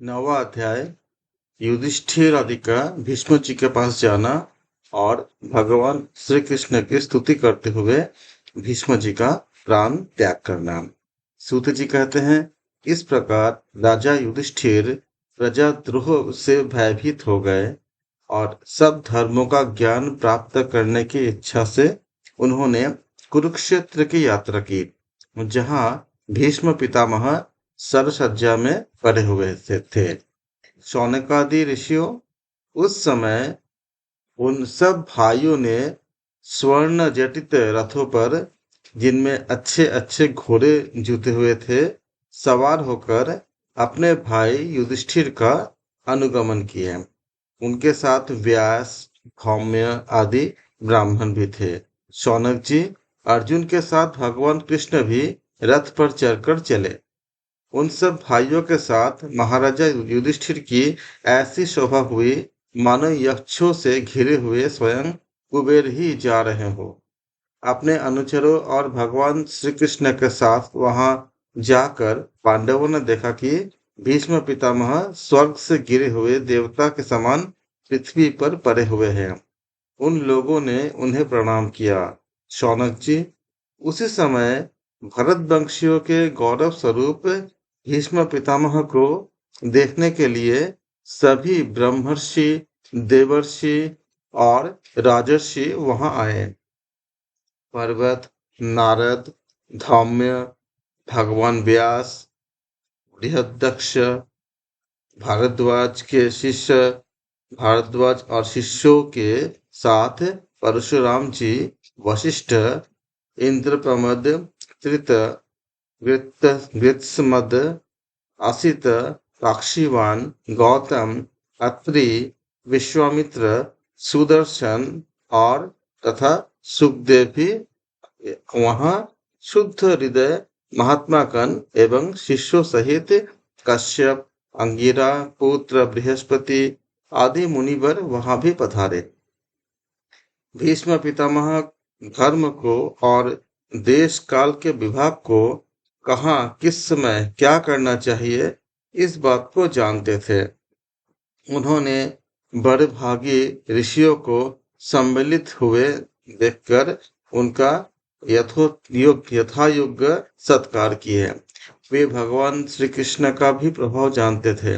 नौवा अध्याय। युधिष्ठिर आदि का भीष्म जी के पास जाना और भगवान श्री कृष्ण की स्तुति करते हुए भीष्म जी का प्राण त्याग करना। सूत जी कहते हैं, इस प्रकार राजा युधिष्ठिर प्रजाद्रोह से भयभीत हो गए और सब धर्मों का ज्ञान प्राप्त करने की इच्छा से उन्होंने कुरुक्षेत्र की यात्रा की, जहां भीष्म पितामह सरसज्जा में पड़े हुए थे। शौनकादि ऋषियों, उस समय उन सब भाइयों ने स्वर्ण जटित रथों पर, जिनमें अच्छे अच्छे घोड़े जुते हुए थे, सवार होकर अपने भाई युधिष्ठिर का अनुगमन किए। उनके साथ व्यास, धौम्य आदि ब्राह्मण भी थे। शौनक जी अर्जुन के साथ भगवान कृष्ण भी रथ पर चढ़कर चले। उन सब भाइयों के साथ महाराजा युधिष्ठिर की ऐसी शोभा हुई मानो यक्षों से घिरे हुए स्वयं कुबेर ही जा रहे हो। अपने अनुचरों और भगवान श्री कृष्ण के साथ वहां जाकर पांडवों ने देखा कि भीष्म पितामह स्वर्ग से गिरे हुए देवता के समान पृथ्वी पर पड़े हुए हैं। उन लोगों ने उन्हें प्रणाम किया। शौनक जी, उसी समय भरतवंशियों के गौरव स्वरूप भीष्म पितामह को देखने के लिए सभी ब्रह्मर्षि, देवर्षि और राजर्षि वहां आए। पर्वत, नारद, धौम्य, भगवान व्यास, बृहदक्ष, भारद्वाज के शिष्य, भारद्वाज और शिष्यों के साथ परशुराम जी, वशिष्ठ, इंद्रप्रमद, कृत, गृत्समद, असित, साक्षीवान, गौतम, अत्रि, विश्वामित्र, सुदर्शन और तथा सुखदेव भी वहां शुद्ध हृदय महात्मागण एवं शिष्यों सहित कश्यप, अंगिरा, पुत्र बृहस्पति आदि मुनिवर वहां भी पधारे। भीष्म पितामह धर्म को और देश काल के विभाग को, कहाँ किस समय क्या करना चाहिए, इस बात को जानते थे। उन्होंने बड़े भागी ऋषियों को सम्मिलित हुए देखकर उनका यथायोग्य सत्कार किए। वे भगवान श्री कृष्ण का भी प्रभाव जानते थे,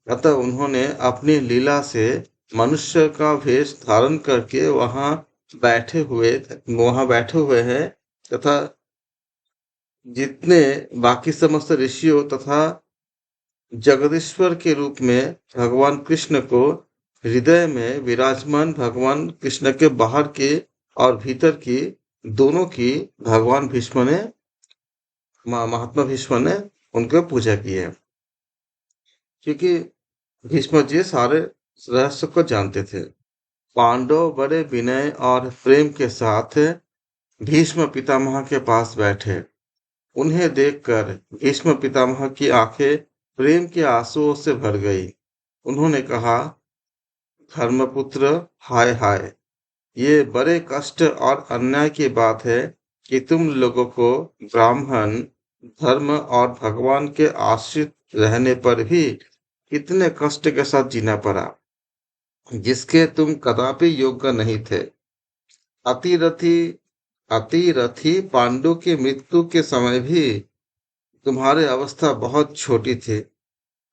अतः उन्होंने अपनी लीला से मनुष्य का वेश धारण करके वहां बैठे हुए हैं तथा जितने बाकी समस्त ऋषियों तथा जगदीश्वर के रूप में भगवान कृष्ण को हृदय में विराजमान भगवान कृष्ण के बाहर की और भीतर की दोनों की भगवान भीष्म ने, महात्मा भीष्म ने उनकी पूजा की है। क्योंकि भीष्म जी सारे रहस्य को जानते थे। पांडव बड़े विनय और प्रेम के साथ भीष्म पितामह के पास बैठे। उन्हें देखकर भीष्म पितामह की आंखें प्रेम के आंसुओं से भर गई। उन्होंने कहा, धर्मपुत्र, हाय हाय, ये बड़े कष्ट और अन्याय की बात है कि तुम लोगों को ब्राह्मण धर्म और भगवान के आश्रित रहने पर भी इतने कष्ट के साथ जीना पड़ा, जिसके तुम कदापि योग्य नहीं थे। अतिरथी अतिरथी पांडु की मृत्यु के समय भी तुम्हारी अवस्था बहुत छोटी थी।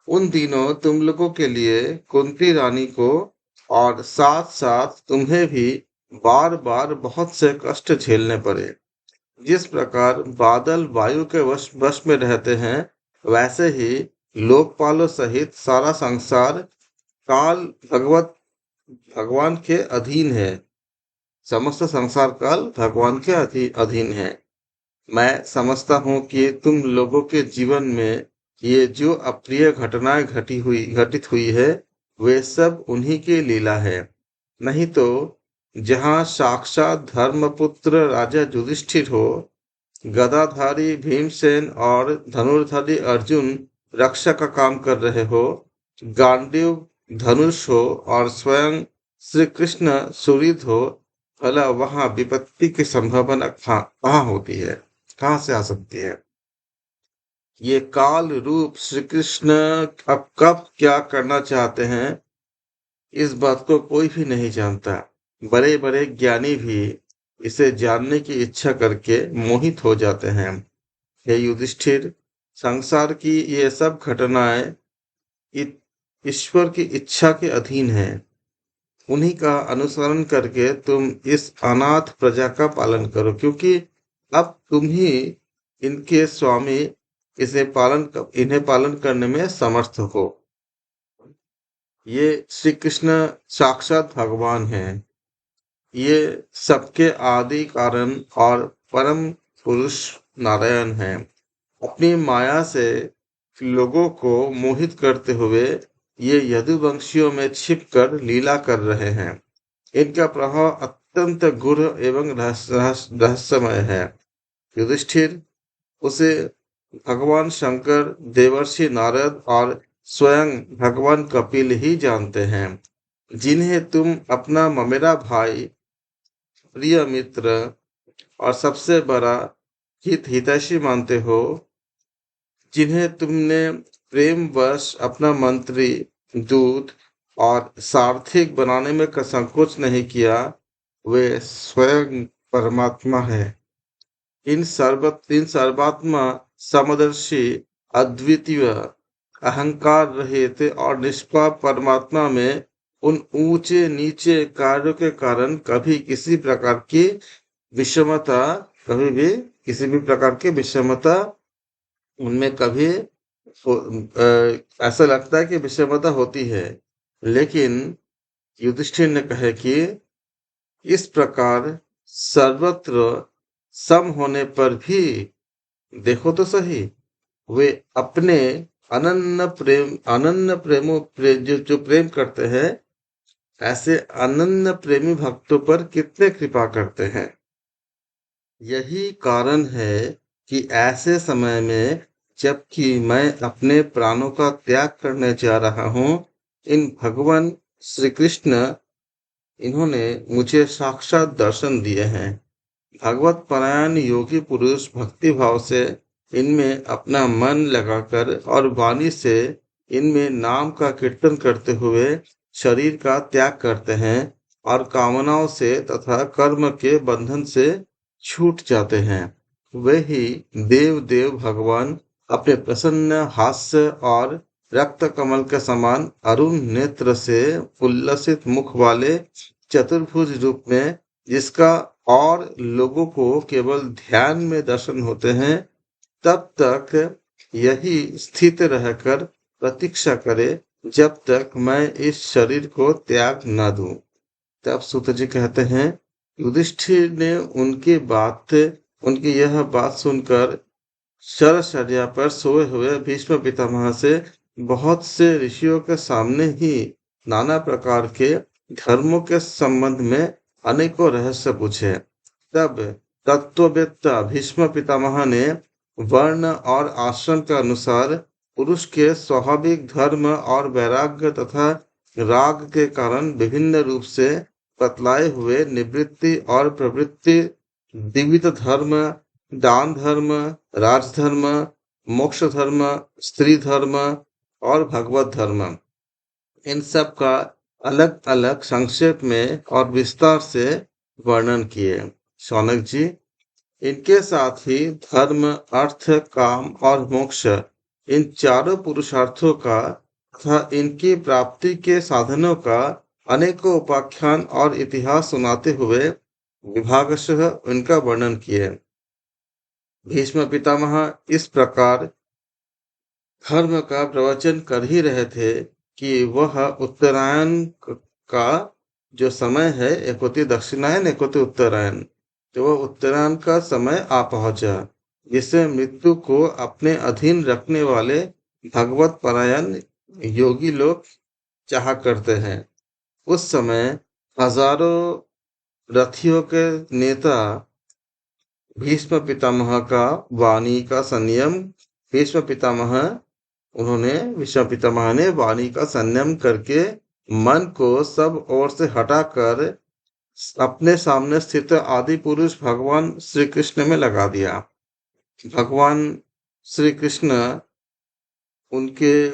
उन दिनों तुम लोगों के लिए कुंती रानी को और साथ साथ तुम्हें भी बार बार बहुत से कष्ट झेलने पड़े। जिस प्रकार बादल वायु के वश में रहते हैं, वैसे ही लोकपालों सहित सारा संसार काल भगवान के अधीन है। समस्त संसार काल भगवान के अधीन है। मैं समझता हूँ कि तुम लोगों के जीवन में ये जो अप्रिय घटनाएं घटित हुई है, वे सब उन्हीं की लीला है। नहीं तो जहाँ साक्षात धर्मपुत्र राजा युधिष्ठिर हो, गदाधारी भीमसेन और धनुर्धारी अर्जुन रक्षा का काम कर रहे हो, गांडीव धनुष हो और स्वयं श्री कृष्ण सुहृद हो, भला वहां विपत्ति की संभावना कहाँ होती है, कहाँ से आ सकती है। ये काल रूप श्री कृष्ण अब कब क्या करना चाहते हैं, इस बात को कोई भी नहीं जानता। बड़े बड़े ज्ञानी भी इसे जानने की इच्छा करके मोहित हो जाते हैं। हे युधिष्ठिर, संसार की ये सब घटनाएं इ- ईश्वर की इच्छा के अधीन है। उन्हीं का अनुसरण करके तुम इस अनाथ प्रजा का पालन करो, क्योंकि अब तुम ही इनके स्वामी, इन्हें पालन करने में समर्थ हो। ये श्री कृष्ण साक्षात भगवान हैं। ये सबके आदि कारण और परम पुरुष नारायण हैं। अपनी माया से लोगों को मोहित करते हुए ये यदुवंशियों में छिपकर लीला कर रहे हैं। इनका प्रभाव अत्यंत गूढ़ एवं रहस्यमय है। युधिष्ठिर, उसे भगवान शंकर, देवर्षि नारद और स्वयं भगवान कपिल ही जानते हैं, जिन्हें तुम अपना ममेरा भाई, प्रिय मित्र और सबसे बड़ा हितैषी मानते हो। जिन्हें तुमने प्रेमवश अपना मंत्री, दूत और सारथिक बनाने में संकोच नहीं किया, वे स्वयं परमात्मा है। इन सर्वात्मा, समदर्शी, अद्वितीय, अहंकार रहित और निष्पाप परमात्मा में उन ऊंचे नीचे कार्यों के कारण विषमता कभी भी किसी भी प्रकार की विषमता उनमें कभी ऐसा लगता है कि विषमता होती है। लेकिन युधिष्ठिर ने कहा कि इस प्रकार सर्वत्र सम होने पर भी देखो तो सही, वे अपने जो प्रेम करते हैं, ऐसे अनन्य प्रेमी भक्तों पर कितने कृपा करते हैं। यही कारण है कि ऐसे समय में, जबकि मैं अपने प्राणों का त्याग करने जा रहा हूँ, इन भगवान श्री कृष्ण, इन्होंने मुझे साक्षात दर्शन दिए हैं। भगवत परायण योगी पुरुष भक्ति भाव से इनमें अपना मन लगाकर और वाणी से इनमें नाम का कीर्तन करते हुए शरीर का त्याग करते हैं और कामनाओं से तथा कर्म के बंधन से छूट जाते हैं। वे ही देव भगवान अपने प्रसन्न हास्य और रक्त कमल के समान अरुण नेत्र से उल्लसित मुख वाले चतुर्भुज रूप में, जिसका और लोगों को केवल ध्यान में दर्शन होते हैं, तब तक यही स्थित रहकर प्रतीक्षा करे, जब तक मैं इस शरीर को त्याग न दूं। तब सूत जी कहते हैं, युधिष्ठिर ने उनकी यह बात सुनकर शरशय्या पर सोए हुए भीष्म पितामह से बहुत से ऋषियों के सामने ही नाना प्रकार के धर्मों के संबंध में अनेकों रहस्य पूछे। तब तत्ववेत्ता भीष्म पितामह ने वर्ण और आश्रम के अनुसार पुरुष के स्वाभाविक धर्म और वैराग्य तथा राग के कारण विभिन्न रूप से बतलाए हुए निवृत्ति और प्रवृत्ति, द्विविध धर्म, दान धर्म, राजधर्म, मोक्ष धर्म, स्त्री धर्म और भगवत धर्म, इन सब का अलग अलग संक्षेप में और विस्तार से वर्णन किए। शौनक जी, इनके साथ ही धर्म, अर्थ, काम और मोक्ष, इन चारों पुरुषार्थों का तथा इनकी प्राप्ति के साधनों का अनेकों उपाख्यान और इतिहास सुनाते हुए विभागशः इनका वर्णन किए। भीष्म पितामह इस प्रकार धर्म का प्रवचन कर ही रहे थे कि वह उत्तरायण का जो समय है, एक होती दक्षिणायन, एक होती उत्तरायण, तो वह उत्तरायण का समय आ पहुंचा, जिसे मृत्यु को अपने अधीन रखने वाले भगवत परायण योगी लोग चाहा करते हैं। उस समय हजारों रथियों के नेता भीष्म पितामह का वाणी का संयम भीष्म पितामह ने वाणी का संयम करके मन को सब ओर से हटाकर अपने सामने स्थित आदि पुरुष भगवान श्री कृष्ण में लगा दिया। भगवान श्री कृष्ण उनके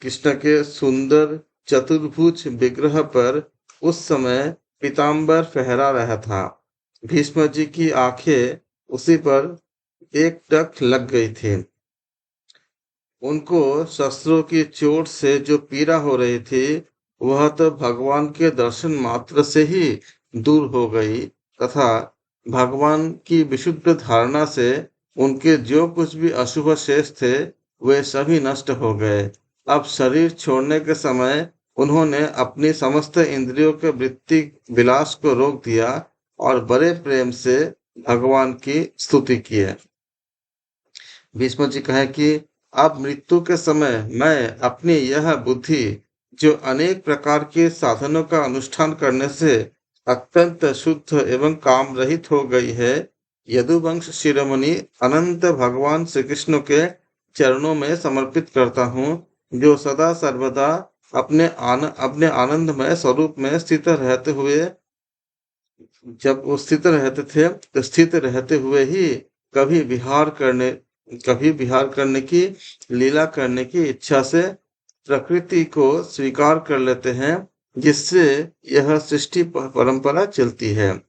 कृष्ण के सुंदर चतुर्भुज विग्रह पर उस समय पीतांबर फहरा रहा था। भीष्म जी की आंखें उसी पर एकटक लग गई थी। उनको शस्त्रों की चोट से जो पीड़ा हो रही थी, वह तो भगवान के दर्शन मात्र से ही दूर हो गई तथा भगवान की विशुद्ध धारणा से उनके जो कुछ भी अशुभ शेष थे, वे सभी नष्ट हो गए। अब शरीर छोड़ने के समय उन्होंने अपनी समस्त इंद्रियों के वृत्ति विलास को रोक दिया और बड़े प्रेम से भगवान की स्तुति की है। भीष्म जी कहे कि अब मृत्यु के समय मैं अपनी यह बुद्धि, जो अनेक प्रकार के साधनों का अनुष्ठान करने से अत्यंत शुद्ध एवं काम रहित हो गई है, यदुवंश शिरोमणि अनंत भगवान श्री कृष्ण के चरणों में समर्पित करता हूँ, जो सदा सर्वदा अपने आनंदमय स्वरूप में स्थित रहते हुए, जब वो स्थित रहते थे तो स्थित रहते हुए ही कभी विहार करने कभी विहार करने की लीला करने की इच्छा से प्रकृति को स्वीकार कर लेते हैं, जिससे यह सृष्टि परंपरा चलती है।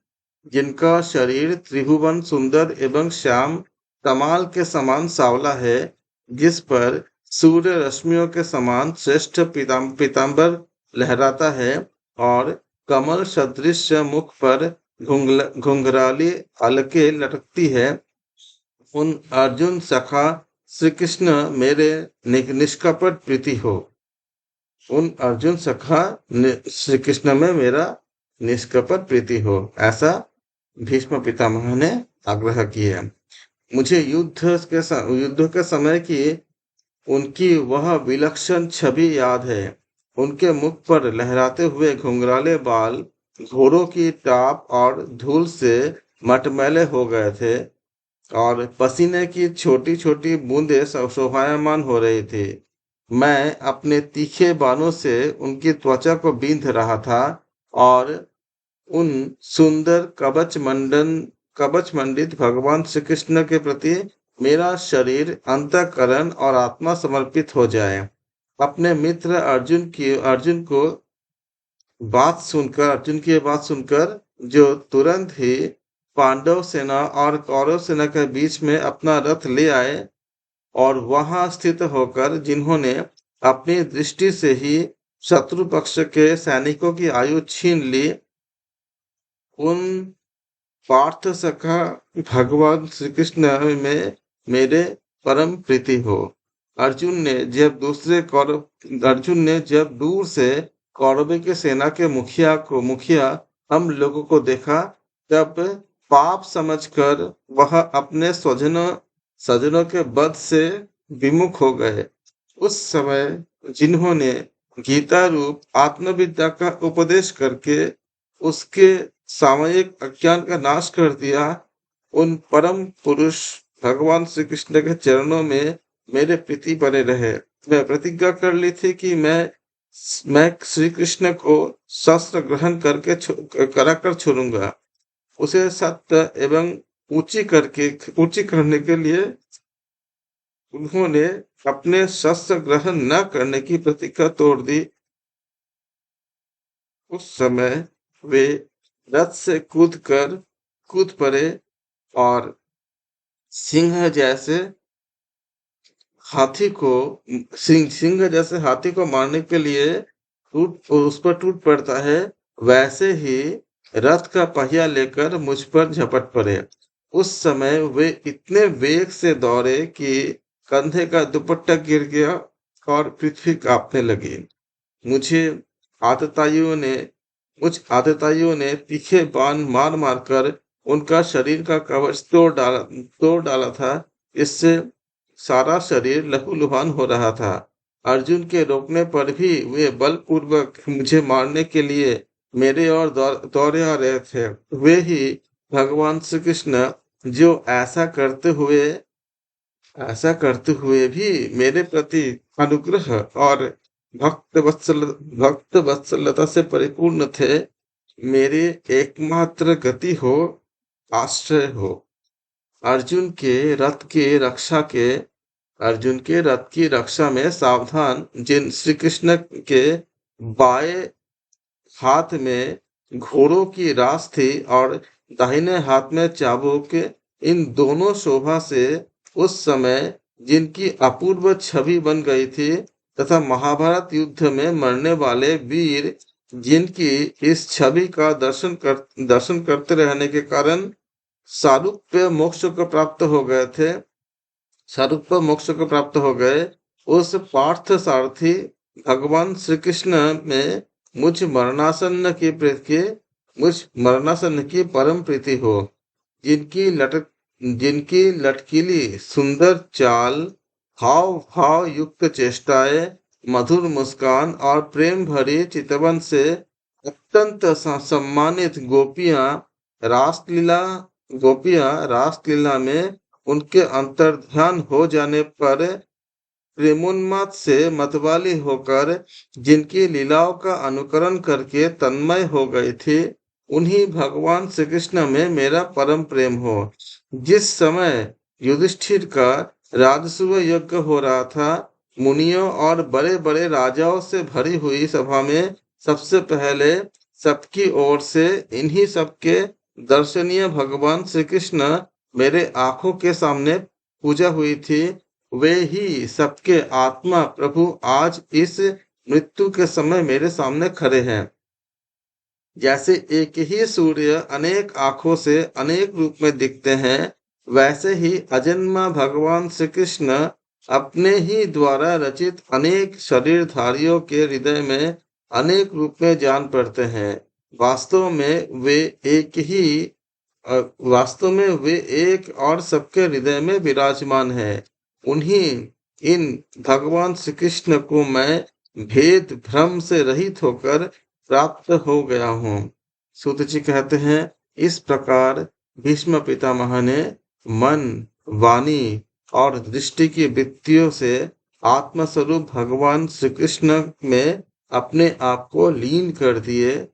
जिनका शरीर त्रिभुवन सुंदर एवं श्याम कमाल के समान सांवला है, जिस पर सूर्य रश्मियों के समान श्रेष्ठ पीतांबर लहराता है और कमल सदृश मुख पर घुंघराली अलके लटकती है, उन अर्जुन सखा श्री कृष्ण मेरे निष्कपट प्रीति हो। उन अर्जुन सखा श्री कृष्ण में मेरा निष्कपट प्रीति हो, ऐसा भीष्म पितामह ने आग्रह किया। मुझे युद्ध के समय की उनकी वह विलक्षण छवि याद है। उनके मुख पर लहराते हुए घुंघराले बाल घोड़ों की टाप और धूल से मटमैले हो गए थे और पसीने की छोटी छोटी बूंदें शोभायमान हो रही थी। मैं अपने तीखे बालों से उनकी त्वचा को बींध रहा था और उन सुंदर कवच मंडित भगवान श्री कृष्ण के प्रति मेरा शरीर, अंतःकरण और आत्मा समर्पित हो जाए। अपने मित्र अर्जुन की ये बात सुनकर जो तुरंत ही पांडव सेना और कौरव सेना के बीच में अपना रथ ले आए और वहां स्थित होकर जिन्होंने अपनी दृष्टि से ही शत्रु पक्ष के सैनिकों की आयु छीन ली, उन पार्थ सखा भगवान श्री कृष्ण में मेरे परम प्रीति हो। अर्जुन ने जब दूर से कौरवों की सेना के मुखिया हम लोगों को देखा, तब पाप समझकर वह अपने सजनों के वध से विमुख हो गए। उस समय जिन्होंने गीता रूप आत्मविद्या का उपदेश करके उसके सामयिक अज्ञान का नाश कर दिया, उन परम पुरुष भगवान श्री कृष्ण के चरणों में मेरे प्रीति बने रहे। मैं प्रतिज्ञा कर ली थी कि मैं श्री कृष्ण को शस्त्र ग्रहण कराकर छोड़ूंगा। उसे सत्य एवं ऊंची करने के लिए उन्होंने अपने शस्त्र ग्रहण न करने की प्रतिज्ञा तोड़ दी। उस समय वे रथ से कूद पड़े और सिंह जैसे हाथी को मारने के लिए उस पर टूट पड़ता है, वैसे ही रथ का पहिया लेकर मुझ पर झपट पड़े। उस समय वे इतने वेग से दौड़े कि कंधे का दुपट्टा गिर गया और पृथ्वी कांपने लगी। कुछ आतताइयों ने तीखे बाण मार कर उनका शरीर का कवच तोड़ डाला था। इससे सारा शरीर लहूलुहान हो रहा था। अर्जुन के रोकने पर भी वे बलपूर्वक मुझे मारने के लिए मेरे ओर दौड़े आ रहे थे। वे ही भगवान श्री कृष्ण जो ऐसा करते हुए भी मेरे प्रति अनुग्रह और भक्त वत्सलता से परिपूर्ण थे, मेरे एकमात्र गति हो, आश्रय हो। अर्जुन के रथ की रक्षा के अर्जुन के रथ की रक्षा में सावधान जिन श्री कृष्ण के बाएं हाथ में घोड़ों की रास थी और दाहिने हाथ में चाबुक, इन दोनों शोभा से उस समय जिनकी अपूर्व छवि बन गई थी तथा महाभारत युद्ध में मरने वाले वीर जिनकी इस छवि का दर्शन करते रहने के कारण सारूप्य मोक्ष को प्राप्त हो गए थे सारूप्य मोक्ष को प्राप्त हो गए, उस पार्थ सारथी भगवान श्री कृष्ण में मुझ मरणासन्न की परम प्रीति हो, जिनकी लटकीली सुंदर चाल, हाव भाव युक्त चेष्टाएं, मधुर मुस्कान और प्रेम भरी चितवन से अत्यंत सम्मानित रासलीला में उनके अंतर्ध्यान हो जाने पर प्रेमोन्माद से मतवाली होकर जिनकी लीलाओं का अनुकरण करके तन्मय हो गई थी, उन्हीं भगवान श्री कृष्ण में मेरा परम प्रेम हो। जिस समय युधिष्ठिर का राजसूय यज्ञ हो रहा था, मुनियों और बड़े बड़े राजाओं से भरी हुई सभा में सबसे पहले सबकी ओर से इन्हीं सबके दर्शनीय भगवान श्री कृष्ण मेरे आंखों के सामने पूजा हुई थी, वे ही सबके आत्मा प्रभु आज इस मृत्यु के समय मेरे सामने खड़े हैं। जैसे एक ही सूर्य अनेक आंखों से अनेक रूप में दिखते हैं, वैसे ही अजन्मा भगवान श्री कृष्ण अपने ही द्वारा रचित अनेक शरीरधारियों के हृदय में अनेक रूप में जान पड़ते हैं। वास्तव में वे एक और सबके हृदय में विराजमान है। उन्हीं इन भगवान श्री कृष्ण को मैं भेद भ्रम से रहित होकर प्राप्त हो गया हूँ। सूत जी कहते हैं, इस प्रकार भीष्म पितामह ने मन, वाणी और दृष्टि की वृत्तियों से आत्मस्वरूप भगवान श्री कृष्ण में अपने आप को लीन कर दिए।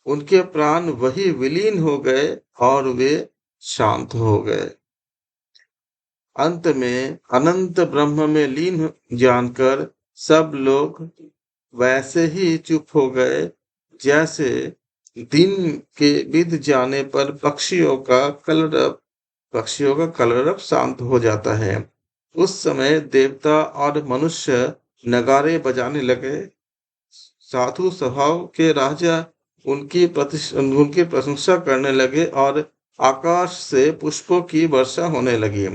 उनके प्राण वही विलीन हो गए और वे शांत हो गए। अंत में अनंत ब्रह्म में लीन जानकर सब लोग वैसे ही चुप हो गए, जैसे दिन के बीत जाने पर पक्षियों का कलरव शांत हो जाता है। उस समय देवता और मनुष्य नगारे बजाने लगे। साधु स्वभाव के राजा उनकी प्रशंसा करने लगे और आकाश से पुष्पों की वर्षा होने लगी।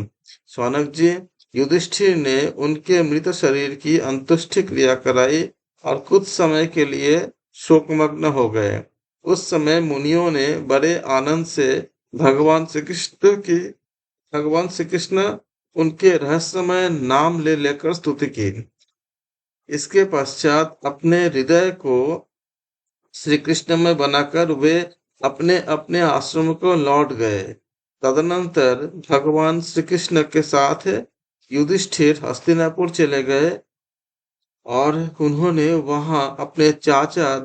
शौनक जी, युधिष्ठिर ने उनके मृत शरीर की अंत्येष्टि क्रिया कराई और कुछ समय के लिए शोकमग्न हो गए। उस समय मुनियों ने बड़े आनंद से भगवान श्री कृष्ण उनके रहस्यमय नाम लेकर स्तुति की। इसके पश्चात अपने हृदय को श्री कृष्ण में बनाकर वे अपने अपने आश्रम को लौट गए। तदनंतर भगवान श्री कृष्ण के साथ युधिष्ठिर हस्तिनापुर चले गए और उन्होंने वहां अपने चाचा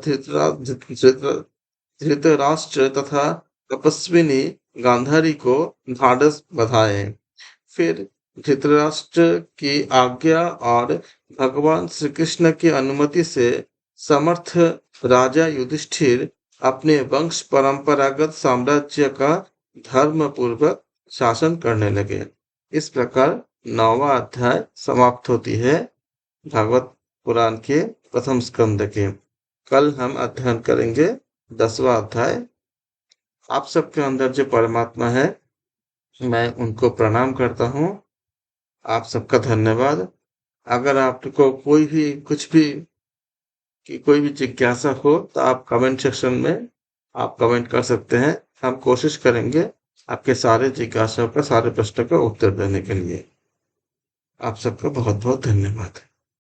धृतराष्ट्र तथा तपस्विनी गांधारी को ढाढ़स बधाए। फिर धृतराष्ट्र की आज्ञा और भगवान श्री कृष्ण की अनुमति से समर्थ राजा युधिष्ठिर अपने वंश परंपरागत साम्राज्य का धर्म पूर्वक शासन करने लगे। इस प्रकार 9वां अध्याय समाप्त होती है भागवत पुराण के प्रथम स्कंद के। कल हम अध्ययन करेंगे 10वां अध्याय। आप सबके अंदर जो परमात्मा है, मैं उनको प्रणाम करता हूँ। आप सबका धन्यवाद। अगर आपको कोई भी जिज्ञासा हो तो आप कमेंट सेक्शन में आप कमेंट कर सकते हैं। हम कोशिश करेंगे आपके सारे जिज्ञासाओं का, सारे प्रश्नों का उत्तर देने के लिए। आप सबका बहुत बहुत धन्यवाद।